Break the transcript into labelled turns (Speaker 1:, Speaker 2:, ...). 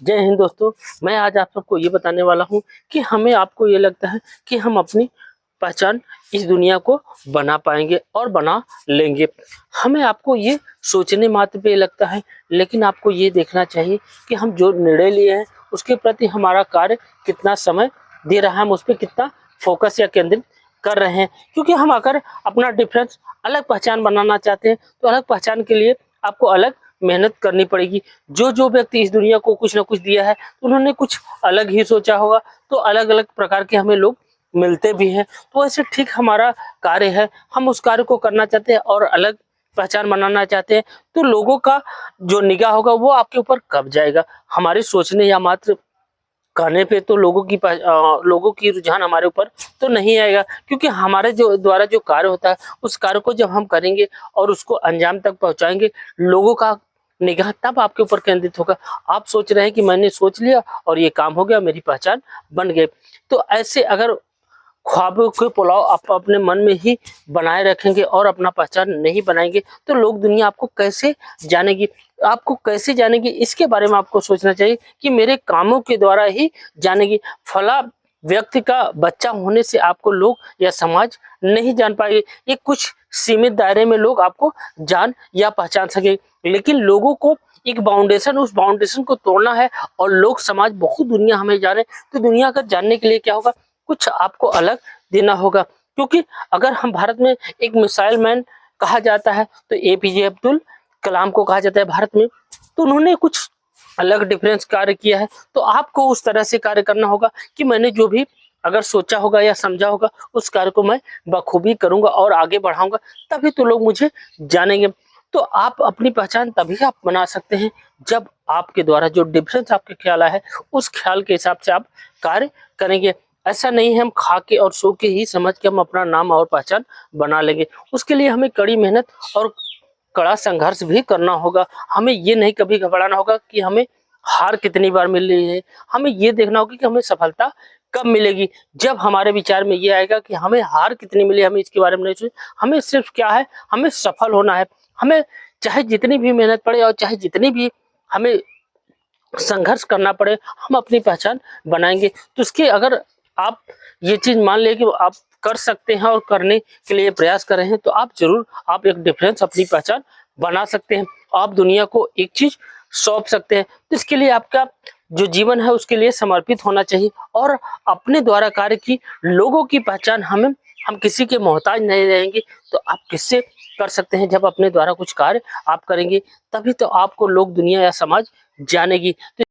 Speaker 1: जय हिंद दोस्तों। मैं आज आप सबको ये बताने वाला हूँ कि हमें आपको ये लगता है कि हम अपनी पहचान इस दुनिया को बना पाएंगे और बना लेंगे। हमें आपको ये सोचने मात्र पे लगता है, लेकिन आपको ये देखना चाहिए कि हम जो निर्णय लिए हैं उसके प्रति हमारा कार्य कितना समय दे रहा है, हम उस पर कितना फोकस या केंद्रित कर रहे हैं। क्योंकि हम अगर अपना डिफरेंस अलग पहचान बनाना चाहते हैं तो अलग पहचान के लिए आपको अलग मेहनत करनी पड़ेगी। जो जो व्यक्ति इस दुनिया को कुछ ना कुछ दिया है तो उन्होंने कुछ अलग ही सोचा होगा, तो अलग अलग प्रकार के हमें लोग मिलते भी हैं। तो ऐसे ठीक हमारा कार्य है, हम उस कार्य को करना चाहते हैं और अलग पहचान बनाना चाहते हैं, तो लोगों का जो निगाह होगा वो आपके ऊपर कब जाएगा। हमारे सोचने या मात्र कहने पे तो लोगों की रुझान हमारे ऊपर तो नहीं आएगा, क्योंकि हमारे जो द्वारा जो कार्य होता है उस कार्य को जब हम करेंगे और उसको अंजाम तक पहुंचाएंगे, लोगों का निगाह तब आपके ऊपर केंद्रित होगा। आप सोच रहे हैं कि मैंने सोच लिया और ये काम हो गया, मेरी पहचान बन गई। तो ऐसे अगर ख्वाबों के पुलाव आप अपने मन में ही बनाए रखेंगे और अपना पहचान नहीं बनाएंगे तो लोग दुनिया आपको कैसे जानेगी। आपको कैसे जानेगी इसके बारे में आपको सोचना चाहिए कि मेरे कामों के द्वारा ही जानेगी। फला व्यक्ति का बच्चा होने से आपको लोग या समाज नहीं जान पाएंगे। ये कुछ सीमित दायरे में लोग आपको जान या पहचान सके, लेकिन लोगों को एक बाउंडेशन, उस बाउंडेशन को तोड़ना है और लोग समाज बहुत दुनिया हमें जाने। तो दुनिया का जानने के लिए क्या होगा, कुछ आपको अलग देना होगा। क्योंकि अगर हम भारत में एक मिसाइल मैन कहा जाता है तो एपीजे अब्दुल कलाम को कहा जाता है भारत में, तो उन्होंने कुछ अलग डिफरेंस कार्य किया है। तो आपको उस तरह से कार्य करना होगा कि मैंने जो भी अगर सोचा होगा या समझा होगा उस कार्य को मैं बखूबी करूंगा और आगे बढ़ाऊंगा, तभी तो लोग मुझे जानेंगे। तो आप अपनी पहचान तभी आप बना सकते हैं जब आपके द्वारा जो डिफरेंस आपके ख्याल आया है उस ख्याल के हिसाब से आप कार्य करेंगे। ऐसा नहीं है हम खा के और सो के ही समझ के हम अपना नाम और पहचान बना लेंगे। उसके लिए हमें कड़ी मेहनत और कड़ा संघर्ष भी करना होगा। हमें ये नहीं कभी घबराना होगा कि हमें हार कितनी बार मिल रही है। हमें ये देखना होगा कि हमें सफलता कब मिलेगी। जब हमारे विचार में ये आएगा कि हमें हार कितनी मिली, हमें इसके बारे में नहीं सोच, हमें सिर्फ क्या है, हमें सफल होना है। हमें चाहे जितनी भी मेहनत पड़े और चाहे जितनी भी हमें संघर्ष करना पड़े, हम अपनी पहचान बनाएंगे। तो उसके अगर आप ये चीज मान ले कि आप कर सकते हैं और करने के लिए प्रयास कर रहे हैं, तो आप जरूर आप एक डिफरेंस अपनी पहचान बना सकते हैं। आप दुनिया को एक चीज सौंप सकते हैं। तो इसके लिए आपका जो जीवन है उसके लिए समर्पित होना चाहिए और अपने द्वारा कार्य की लोगों की पहचान हम किसी के मोहताज नहीं रहेंगे। तो आप किससे कर सकते हैं, जब अपने द्वारा कुछ कार्य आप करेंगे तभी तो आपको लोग, दुनिया या समाज जानेगी। तो